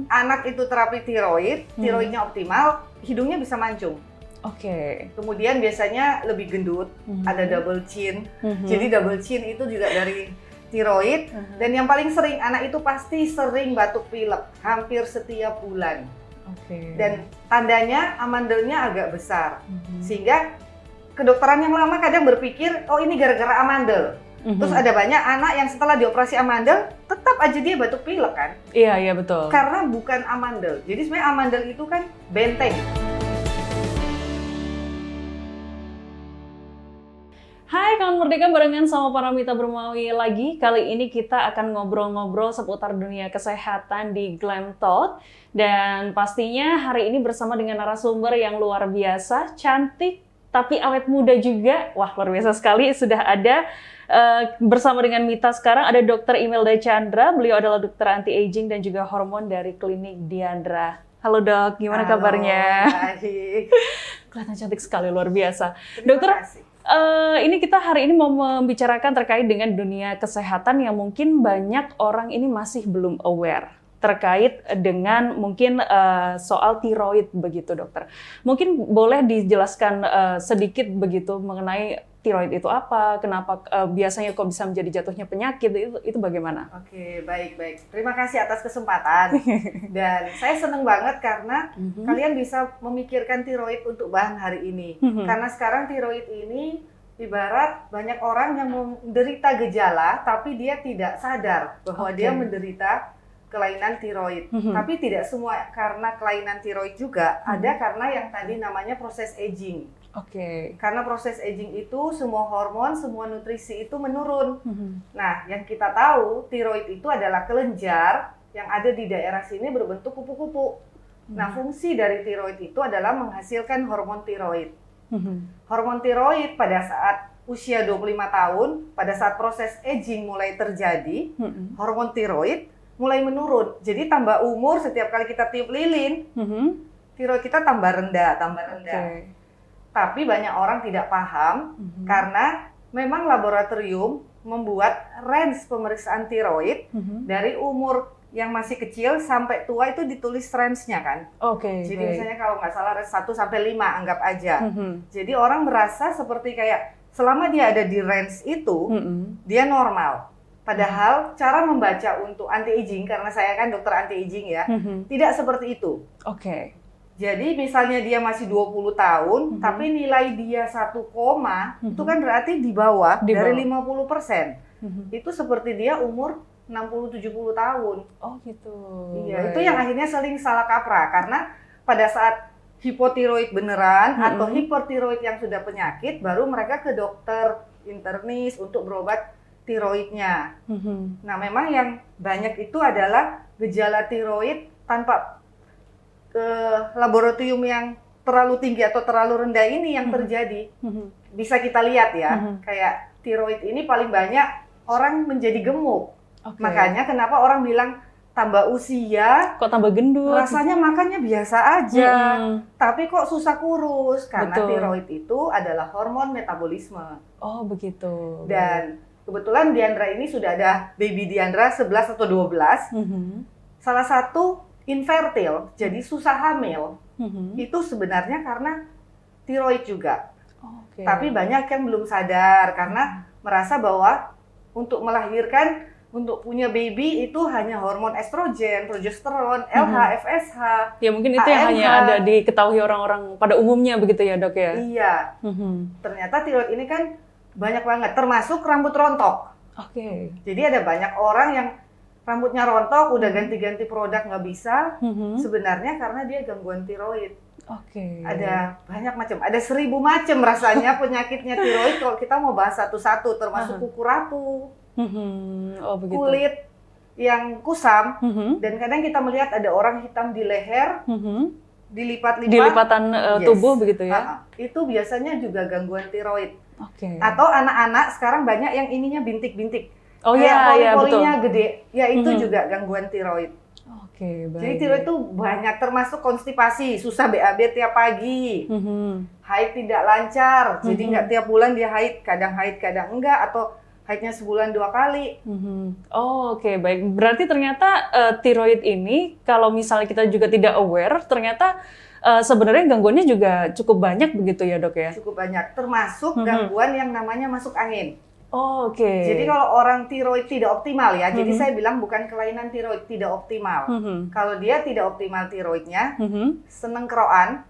anak itu terapi tiroid, tiroidnya optimal, hidungnya bisa mancung. Oke. Kemudian biasanya lebih gendut, ada double chin. Jadi double chin itu juga dari tiroid. Dan yang paling sering, anak itu pasti sering batuk pilek, hampir setiap bulan. Dan tandanya amandelnya agak besar. Sehingga kedokteran yang lama kadang berpikir, oh ini gara-gara amandel. Terus ada banyak anak yang setelah dioperasi amandel, tetap aja dia batuk pilek kan? Iya betul. Karena bukan amandel. Jadi sebenarnya amandel itu kan benteng. Hai kawan Merdeka, barengan sama Paramita Bermawi lagi. Kali ini kita akan ngobrol-ngobrol seputar dunia kesehatan di Glam Talk. Dan pastinya hari ini bersama dengan narasumber yang luar biasa, cantik, tapi awet muda juga. Wah, luar biasa sekali. Sudah ada bersama dengan Mita sekarang, ada Dr. Imelda Chandra. Beliau adalah dokter anti-aging dan juga hormon dari klinik Diandra. Halo dok, gimana kabarnya? Baik. Kelihatan cantik sekali, luar biasa. Terima Dokter, kasih. ini kita hari ini mau membicarakan terkait dengan dunia kesehatan yang mungkin banyak orang ini masih belum aware terkait dengan mungkin soal tiroid begitu dokter. Mungkin boleh dijelaskan sedikit begitu mengenai tiroid itu apa, kenapa biasanya kok bisa menjadi jatuhnya penyakit, itu bagaimana? Oke, baik. Terima kasih atas kesempatan. Dan saya senang banget karena kalian bisa memikirkan tiroid untuk bahan hari ini. Karena sekarang tiroid ini ibarat banyak orang yang menderita gejala, tapi dia tidak sadar bahwa dia menderita kelainan tiroid. Tapi tidak semua karena kelainan tiroid juga, ada karena yang tadi namanya proses aging. Karena proses aging itu semua hormon, semua nutrisi itu menurun. Nah, yang kita tahu tiroid itu adalah kelenjar yang ada di daerah sini berbentuk kupu-kupu. Nah, fungsi dari tiroid itu adalah menghasilkan hormon tiroid. Hormon tiroid pada saat usia 25 tahun, pada saat proses aging mulai terjadi, hormon tiroid mulai menurun. Jadi tambah umur, setiap kali kita tiup lilin, tiroid kita tambah rendah. Tapi banyak orang tidak paham karena memang laboratorium membuat range pemeriksaan tiroid dari umur yang masih kecil sampai tua itu ditulis range-nya kan. Jadi misalnya kalau nggak salah range 1 sampai 5 anggap aja. Jadi orang merasa seperti kayak selama dia ada di range itu, dia normal. Padahal cara membaca untuk anti-aging, karena saya kan dokter anti-aging ya, tidak seperti itu. Jadi misalnya dia masih 20 tahun, tapi nilai dia 1, itu kan berarti di bawah dari 50%. Itu seperti dia umur 60-70 tahun. Iya, itu yang akhirnya sering salah kaprah. Karena pada saat hipotiroid beneran atau hipertiroid yang sudah penyakit, baru mereka ke dokter internis untuk berobat tiroidnya. Nah, memang yang banyak itu adalah gejala tiroid tanpa laboratorium yang terlalu tinggi atau terlalu rendah ini yang terjadi. Bisa kita lihat ya, kayak tiroid ini paling banyak orang menjadi gemuk. Makanya kenapa orang bilang tambah usia, kok tambah gendut? Rasanya makannya biasa aja, tapi kok susah kurus. Karena tiroid itu adalah hormon metabolisme. Dan kebetulan Diandra ini sudah ada baby Diandra 11 atau 12. Salah satu infertil, jadi susah hamil, itu sebenarnya karena tiroid juga. Tapi banyak yang belum sadar karena merasa bahwa untuk melahirkan, untuk punya baby itu hanya hormon estrogen, progesteron, LH, FSH. Ya mungkin itu yang hanya ada diketahui orang-orang pada umumnya begitu ya dok ya? Iya. Ternyata tiroid ini kan banyak banget, termasuk rambut rontok. Jadi ada banyak orang yang rambutnya rontok, udah ganti-ganti produk nggak bisa, sebenarnya karena dia gangguan tiroid. Ada banyak macam, ada 1000 macam rasanya penyakitnya tiroid. Kalau kita mau bahas satu-satu, termasuk kuku rapuh, kulit yang kusam, dan kadang kita melihat ada orang hitam di leher, dilipat-lipat, tubuh begitu ya? Itu biasanya juga gangguan tiroid. Atau anak-anak sekarang banyak yang ininya bintik-bintik. Poli-polinya gede, ya itu juga gangguan tiroid. Jadi tiroid itu banyak, termasuk konstipasi, susah BAB tiap pagi, haid tidak lancar, jadi nggak tiap bulan dia haid kadang enggak, atau haidnya sebulan 2 kali. Oh, oke, baik. Berarti ternyata tiroid ini kalau misalnya kita juga tidak aware, ternyata sebenarnya gangguannya juga cukup banyak begitu ya, Dok ya? Cukup banyak, termasuk gangguan yang namanya masuk angin. Oh, oke. Jadi kalau orang tiroid tidak optimal ya, jadi saya bilang bukan kelainan tiroid tidak optimal. Kalau dia tidak optimal tiroidnya, seneng keroan,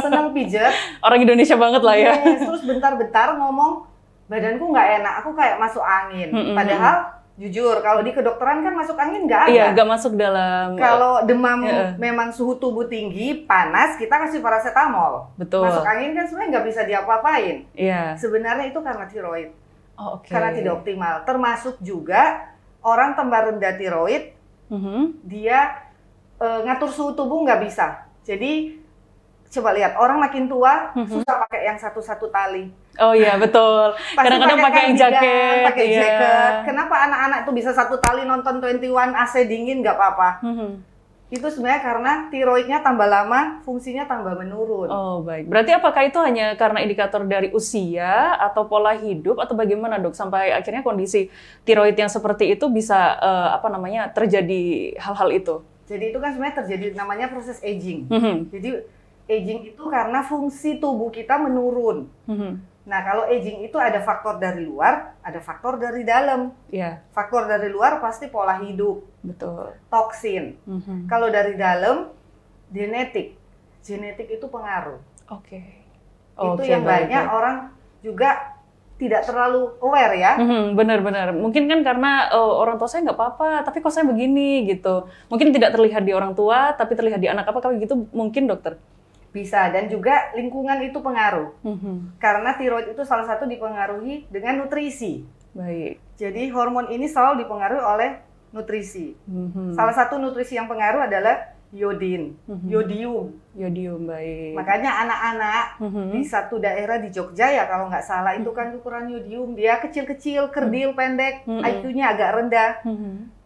seneng pijet. Orang Indonesia banget lah ya. Yes, terus bentar-bentar ngomong, badanku nggak enak, aku kayak masuk angin. Padahal jujur, kalau di kedokteran kan masuk angin nggak ada. Iya, nggak masuk dalam. Kalau demam memang suhu tubuh tinggi, panas, kita kasih paracetamol. Betul. Masuk angin kan sebenarnya nggak bisa diapa-apain. Iya. Sebenarnya itu karena tiroid. Oh, oke. Karena tidak optimal. Termasuk juga orang tambah rendah tiroid, dia ngatur suhu tubuh nggak bisa. Jadi coba lihat, orang makin tua susah pakai yang satu-satu tali. Oh iya, betul. Kadang-kadang pakai yang jaket. Pakai iya. jaket. Kenapa anak-anak tuh bisa satu tali nonton 21 AC dingin nggak apa-apa? Itu sebenarnya karena tiroidnya tambah lama, fungsinya tambah menurun. Oh, baik. Berarti apakah itu hanya karena indikator dari usia atau pola hidup atau bagaimana, Dok, sampai akhirnya kondisi tiroid yang seperti itu bisa terjadi hal-hal itu? Jadi itu kan sebenarnya terjadi namanya proses aging. Jadi aging itu karena fungsi tubuh kita menurun. Nah, kalau aging itu ada faktor dari luar, ada faktor dari dalam. Iya. Faktor dari luar pasti pola hidup, Betul. toksin. Kalau dari dalam, genetik. Genetik itu pengaruh. Oke. Itu yang banyak orang juga tidak terlalu aware ya. Benar-benar. Mungkin kan karena orang tua saya nggak apa-apa, tapi kok saya begini gitu. Mungkin tidak terlihat di orang tua, tapi terlihat di anak. Apakah begitu mungkin, dokter? Bisa, dan juga lingkungan itu pengaruh. Karena tiroid itu salah satu dipengaruhi dengan nutrisi. Baik. Jadi hormon ini selalu dipengaruhi oleh nutrisi. Salah satu nutrisi yang pengaruh adalah iodin, yodium. Yodium, baik. Makanya anak-anak di satu daerah di Jogja ya kalau nggak salah itu kan ukuran yodium, dia kecil-kecil, kerdil, pendek, IQ-nya agak rendah.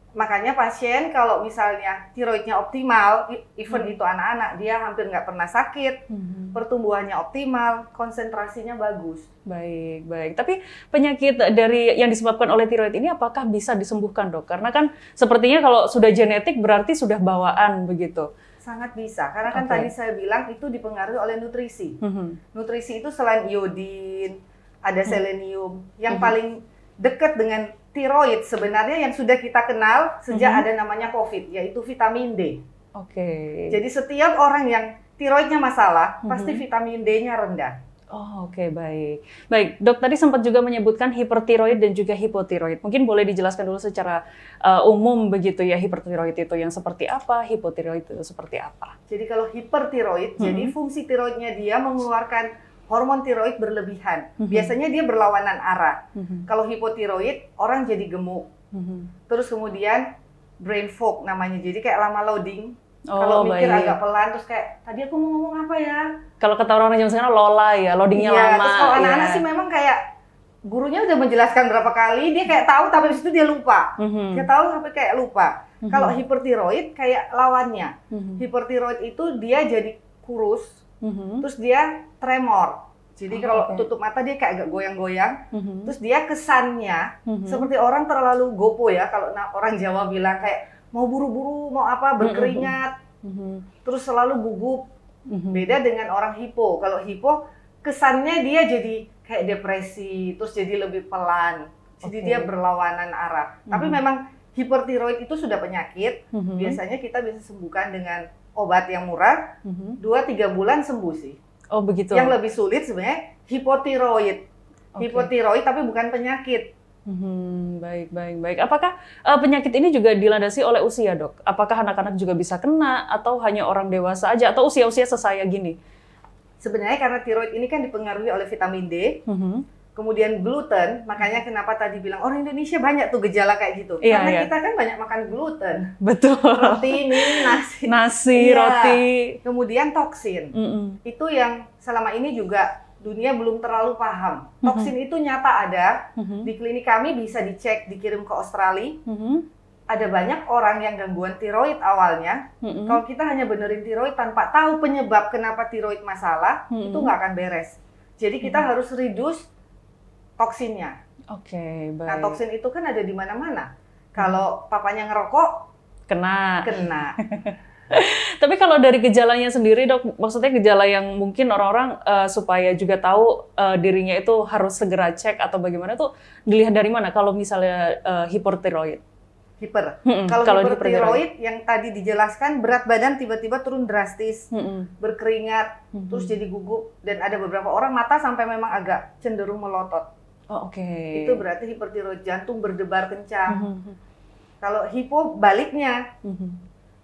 Makanya pasien kalau misalnya tiroidnya optimal, even itu anak-anak, dia hampir nggak pernah sakit, pertumbuhannya optimal, konsentrasinya bagus. Baik, baik. Tapi penyakit dari yang disebabkan oleh tiroid ini apakah bisa disembuhkan, Dok? Karena kan sepertinya kalau sudah genetik berarti sudah bawaan begitu. Sangat bisa, karena kan tadi saya bilang itu dipengaruhi oleh nutrisi. Nutrisi itu selain iodin, ada selenium, yang paling dekat dengan tiroid sebenarnya yang sudah kita kenal sejak ada namanya COVID, yaitu vitamin D. Oke. Jadi setiap orang yang tiroidnya masalah, pasti vitamin D-nya rendah. Oh, oke, baik. Baik, Dok, tadi sempat juga menyebutkan hipertiroid dan juga hipotiroid. Mungkin boleh dijelaskan dulu secara umum begitu ya, hipertiroid itu yang seperti apa, hipotiroid itu seperti apa? Jadi kalau hipertiroid, jadi fungsi tiroidnya dia mengeluarkan hormon tiroid berlebihan. Biasanya dia berlawanan arah. Kalau hipotiroid, orang jadi gemuk. Terus kemudian brain fog namanya, jadi kayak lama loading. Kalau mikir agak pelan, terus kayak, tadi aku mau ngomong apa ya? Kalau kata orang zaman sekarang lola ya, loadingnya lama. Terus kalau anak-anak sih memang kayak, gurunya udah menjelaskan berapa kali, dia kayak tahu, tapi habis itu dia lupa. Dia tahu, tapi kayak lupa. Kalau hipertiroid, kayak lawannya. Hipertiroid itu dia jadi kurus, terus dia tremor. Jadi kalau tutup mata dia kayak agak goyang-goyang. Terus dia kesannya seperti orang terlalu gopo ya. Kalau orang Jawa bilang kayak mau buru-buru, mau apa, berkeringat. Terus selalu gugup. Beda dengan orang hipo. Kalau hipo kesannya dia jadi kayak depresi, terus jadi lebih pelan. Jadi dia berlawanan arah. Tapi memang hipertiroid itu sudah penyakit. Biasanya kita bisa sembuhkan dengan obat yang murah, 2-3 bulan sembuh sih. Oh begitu. Yang lebih sulit sebenarnya hipotiroid. Hipotiroid tapi bukan penyakit. Baik, baik, baik. Apakah penyakit ini juga dilandasi oleh usia, Dok? Apakah anak-anak juga bisa kena atau hanya orang dewasa aja atau usia-usia sesaya gini? Sebenarnya karena tiroid ini kan dipengaruhi oleh vitamin D. Kemudian gluten, makanya kenapa tadi bilang orang Indonesia banyak tuh gejala kayak gitu. Karena kita kan banyak makan gluten. Betul. Roti, mie, nasi. Roti. Kemudian toksin. Itu yang selama ini juga dunia belum terlalu paham. Toksin itu nyata ada. Di klinik kami bisa dicek, dikirim ke Australia. Ada banyak orang yang gangguan tiroid awalnya. Kalau kita hanya benerin tiroid tanpa tahu penyebab kenapa tiroid masalah, itu nggak akan beres. Jadi kita harus reduce toksinnya. Oke, baik. Nah, toksin itu kan ada di mana-mana. Kalau papanya ngerokok, Kena. kena. Tapi kalau dari gejalanya sendiri dok, maksudnya gejala yang mungkin orang-orang supaya juga tahu dirinya itu harus segera cek atau bagaimana tuh dilihat dari mana kalau misalnya hipertiroid? Kalau hipertiroid yang tadi dijelaskan berat badan tiba-tiba turun drastis, berkeringat, terus jadi gugup dan ada beberapa orang mata sampai memang agak cenderung melotot. Oh, oke. Itu berarti hipertiroid, jantung berdebar kencang. Kalau hipo baliknya.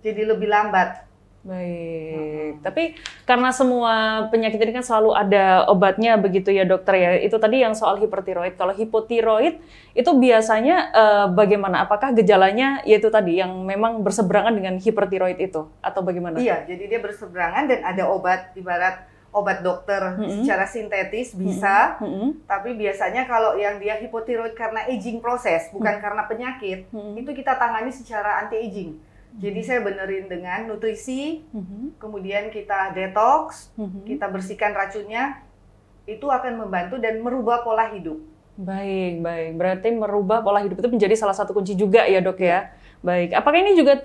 Jadi lebih lambat. Baik. Tapi karena semua penyakit ini kan selalu ada obatnya begitu ya dokter ya. Itu tadi yang soal hipertiroid. Kalau hipotiroid itu biasanya bagaimana? Apakah gejalanya yaitu tadi yang memang berseberangan dengan hipertiroid itu atau bagaimana? Iya, jadi dia berseberangan dan ada obat, ibarat obat dokter secara sintetis bisa. Tapi biasanya kalau yang dia hipotiroid karena aging proses, bukan karena penyakit, itu kita tangani secara anti-aging. Jadi saya benerin dengan nutrisi, kemudian kita detox, kita bersihkan racunnya, itu akan membantu dan merubah pola hidup. Baik, baik. Berarti merubah pola hidup itu menjadi salah satu kunci juga ya dok ya. Baik. Apakah ini juga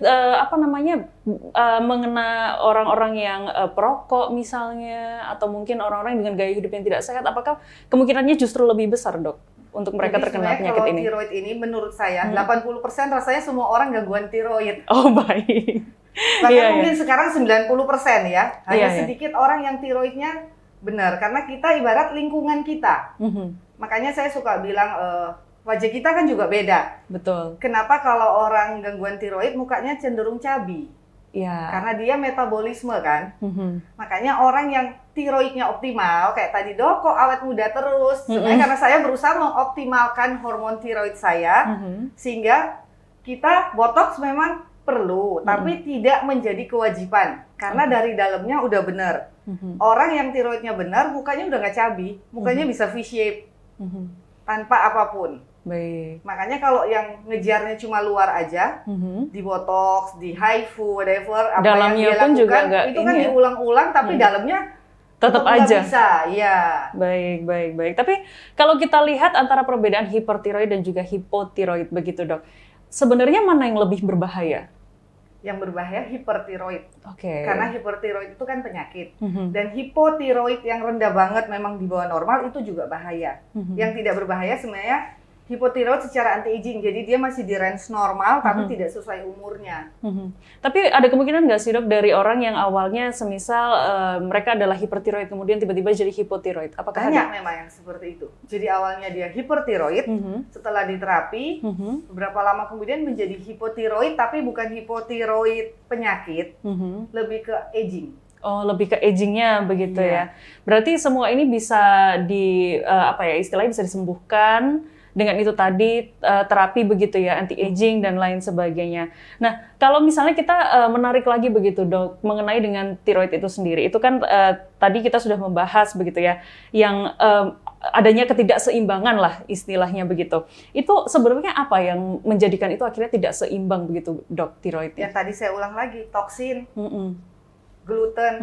mengena orang-orang yang perokok misalnya, atau mungkin orang-orang dengan gaya hidup yang tidak sehat? Apakah kemungkinannya justru lebih besar dok? Untuk mereka jadi terkena penyakit ini. Kalau tiroid ini menurut saya 80% rasanya semua orang gangguan tiroid. Oh baik. Bahkan mungkin sekarang 90% ya. Hanya sedikit orang yang tiroidnya benar karena kita ibarat lingkungan kita. Makanya saya suka bilang wajah kita kan juga beda. Betul. Kenapa kalau orang gangguan tiroid mukanya cenderung cabi? Ya. Karena dia metabolisme kan. Makanya orang yang tiroidnya optimal, kayak tadi dok kok awet muda terus. Sebenarnya karena saya berusaha mengoptimalkan hormon tiroid saya, sehingga kita botox memang perlu, tapi tidak menjadi kewajiban. Karena dari dalamnya udah benar. Orang yang tiroidnya benar, mukanya udah nggak cabi, mukanya bisa V-shape, tanpa apapun. Baik. Makanya kalau yang ngejarnya cuma luar aja, di botox, di HIFU, whatever, apa dalamnya yang dia lakukan, juga itu kan diulang-ulang, tapi dalamnya tetap aja. Bisa, ya. Baik, baik, baik. Tapi kalau kita lihat antara perbedaan hipertiroid dan juga hipotiroid begitu dok, sebenarnya mana yang lebih berbahaya? Yang berbahaya hipertiroid. Oke. Karena hipertiroid itu kan penyakit. Dan hipotiroid yang rendah banget memang di bawah normal itu juga bahaya. Yang tidak berbahaya sebenarnya hipotiroid secara anti-aging, jadi dia masih di range normal, tapi tidak sesuai umurnya. Tapi ada kemungkinan nggak sih dok dari orang yang awalnya semisal mereka adalah hipertiroid, kemudian tiba-tiba jadi hipotiroid? Apakah banyak memang yang seperti itu. Jadi awalnya dia hipertiroid, setelah diterapi, beberapa lama kemudian menjadi hipotiroid, tapi bukan hipotiroid penyakit, lebih ke aging. Oh, lebih ke agingnya begitu ya. Berarti semua ini bisa istilahnya bisa disembuhkan dengan itu tadi terapi begitu ya, anti-aging dan lain sebagainya. Nah, kalau misalnya kita menarik lagi begitu dok, mengenai dengan tiroid itu sendiri, itu kan tadi kita sudah membahas begitu ya, yang adanya ketidakseimbangan lah istilahnya begitu. Itu sebenarnya apa yang menjadikan itu akhirnya tidak seimbang begitu dok, tiroidnya? Yang tadi saya ulang lagi, toksin, gluten,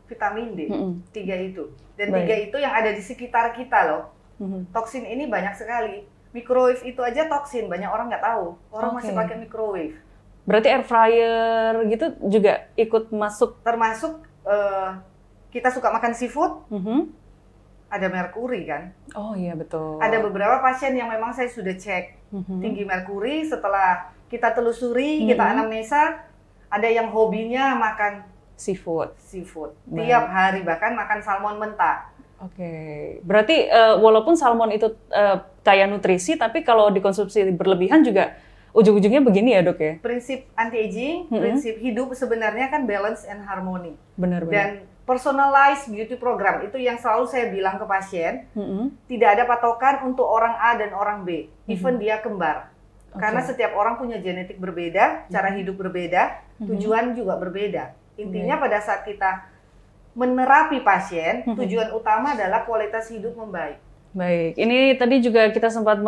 vitamin D, 3 itu. Dan 3 itu yang ada di sekitar kita loh. Toksin ini banyak sekali. Microwave itu aja toksin, banyak orang nggak tahu. Orang masih pakai microwave. Berarti air fryer gitu juga ikut masuk? Termasuk kita suka makan seafood, ada merkuri kan? Oh iya betul. Ada beberapa pasien yang memang saya sudah cek tinggi merkuri, setelah kita telusuri, kita anamnesa, ada yang hobinya makan seafood. Tiap hari, bahkan makan salmon mentah. Oke, berarti walaupun salmon itu kaya nutrisi, tapi kalau dikonsumsi berlebihan juga ujung-ujungnya begini ya dok ya? Prinsip anti-aging, prinsip hidup sebenarnya kan balance and harmony. Benar-benar. Dan personalized beauty program, itu yang selalu saya bilang ke pasien, tidak ada patokan untuk orang A dan orang B, even dia kembar. Karena setiap orang punya genetik berbeda, cara hidup berbeda, tujuan juga berbeda. Intinya pada saat kita menerapi pasien, tujuan utama adalah kualitas hidup membaik. Baik, ini tadi juga kita sempat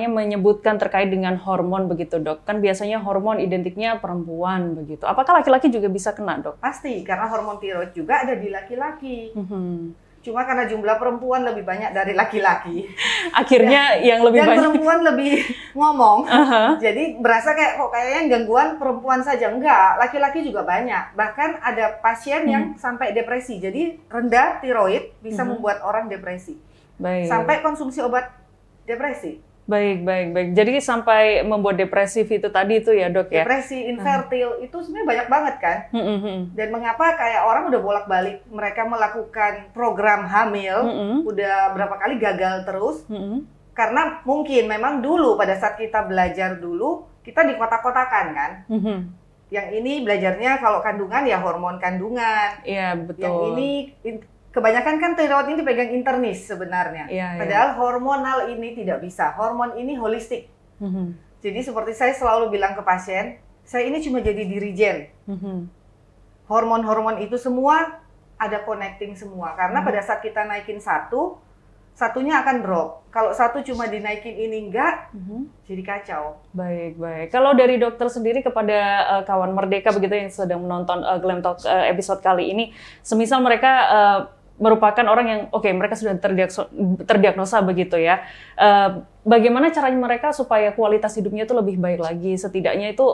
menyebutkan terkait dengan hormon begitu dok. Kan biasanya hormon identiknya perempuan begitu. Apakah laki-laki juga bisa kena dok? Pasti, karena hormon tiroid juga ada di laki-laki. Cuma karena jumlah perempuan lebih banyak dari laki-laki. Akhirnya yang lebih dan banyak. perempuan lebih ngomong. Jadi berasa kayak kok kayaknya gangguan perempuan saja. Enggak, laki-laki juga banyak. Bahkan ada pasien yang sampai depresi. Jadi rendah tiroid bisa membuat orang depresi. Baik. Sampai konsumsi obat depresi. Baik. Jadi sampai membuat depresif itu tadi itu ya, Dok ya? Depresi, infertil, itu sebenarnya banyak banget kan. Dan mengapa kayak orang udah bolak-balik mereka melakukan program hamil, udah berapa kali gagal terus, karena mungkin memang dulu pada saat kita belajar dulu, kita dikotak-kotakan kan. Yang ini belajarnya kalau kandungan ya hormon kandungan. Iya, betul. Yang ini kebanyakan kan tiroid ini dipegang internis sebenarnya. Padahal hormonal ini tidak bisa. Hormon ini holistik. Jadi seperti saya selalu bilang ke pasien, saya ini cuma jadi dirijen. Hormon-hormon itu semua ada connecting semua. Karena pada saat kita naikin satunya akan drop. Kalau satu cuma dinaikin ini enggak, jadi kacau. Baik. Kalau dari dokter sendiri kepada kawan Merdeka begitu yang sedang menonton Glam Talk episode kali ini, semisal mereka merupakan orang yang mereka sudah terdiagnosa begitu ya. Bagaimana caranya mereka supaya kualitas hidupnya itu lebih baik lagi, setidaknya itu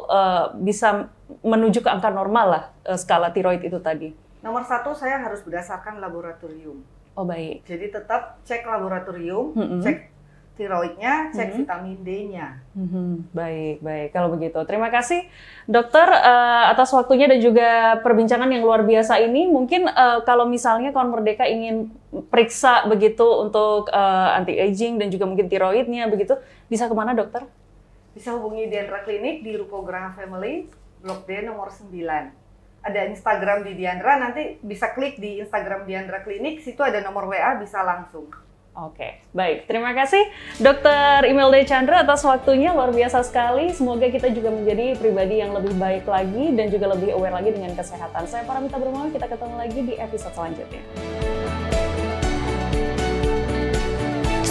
bisa menuju ke angka normal lah skala tiroid itu tadi. Nomor 1 saya harus berdasarkan laboratorium. Oh baik. Jadi tetap cek laboratorium, cek tiroidnya, cek vitamin D-nya. Baik. Kalau begitu, terima kasih dokter atas waktunya dan juga perbincangan yang luar biasa ini. Mungkin kalau misalnya kawan Merdeka ingin periksa begitu untuk anti-aging dan juga mungkin tiroidnya begitu, bisa kemana dokter? Bisa hubungi Diandra Klinik di Ruko Graha Family, Blok D nomor 9. Ada Instagram di Diandra, nanti bisa klik di Instagram Diandra Klinik, situ ada nomor WA, bisa langsung. Oke, baik. Terima kasih Dr. Imelda Chandra atas waktunya, luar biasa sekali. Semoga kita juga menjadi pribadi yang lebih baik lagi dan juga lebih aware lagi dengan kesehatan. Saya Paramita Bermawi, kita ketemu lagi di episode selanjutnya.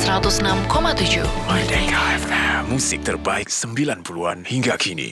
106,7 Merdeka FM, musik terbaik 90-an hingga kini.